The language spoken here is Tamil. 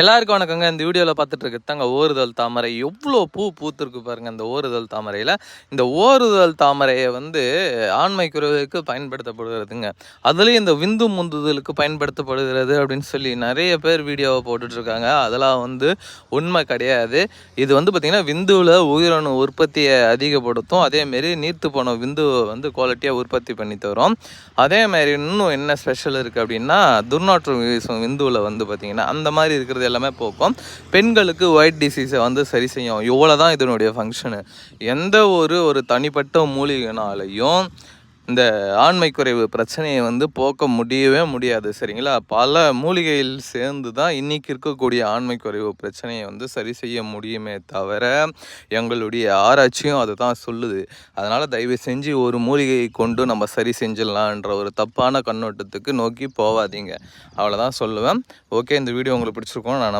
எல்லாருக்கும் வணக்கங்க. இந்த வீடியோவில் பார்த்துட்டு இருக்கிறதாங்க ஓறுதல் தாமரை. எவ்வளோ பூ பூத்துருக்கு பாருங்கள் இந்த ஓறுதல் தாமரையில். இந்த ஓறுதல் தாமரையை ஆண்மை குறைவுக்கு பயன்படுத்தப்படுகிறதுங்க. அதுலேயும் இந்த விந்து முந்துதலுக்கு பயன்படுத்தப்படுகிறது அப்படின்னு சொல்லி நிறைய பேர் வீடியோவை போட்டுட்ருக்காங்க. அதெல்லாம் உண்மை கிடையாது. இது பார்த்திங்கன்னா விந்துவில் உயிரணு உற்பத்தியை அதிகப்படுத்தும். அதேமாரி நீர்த்து போன விந்துவை குவாலிட்டியாக உற்பத்தி பண்ணி தரும். அதேமாரி இன்னும் என்ன ஸ்பெஷல் இருக்குது அப்படின்னா துர்நாற்றம் வீசும் விந்துவில் பார்த்திங்கன்னா அந்த மாதிரி இருக்கிறது எல்லாமே போக்கும். பெண்களுக்கு ஒயிட் டிசீஸை சரி செய்யும். இவ்வளோ தான் இதனுடைய ஃபங்க்ஷனு. எந்த ஒரு தனிப்பட்ட மூலிகைனாலையும் இந்த ஆண்மை குறைவு பிரச்சனையை போக்க முடியவே முடியாது. சரிங்களா? பல மூலிகையில் சேர்ந்து தான் இன்றைக்கி இருக்கக்கூடிய ஆண்மை குறைவு பிரச்சனையை சரி செய்ய முடியுமே தவிர எங்களுடைய ஆராய்ச்சியும் அதை தான் சொல்லுது. அதனால் தயவு செஞ்சு ஒரு மூலிகையை கொண்டு நம்ம சரி செஞ்சிடலான்ற ஒரு தப்பான கண்ணோட்டத்துக்கு நோக்கி போகாதீங்க. அவ்வளோதான் சொல்லுவேன். ஓகே, இந்த வீடியோ உங்களுக்கு பிடிச்சிருக்கோம் நான்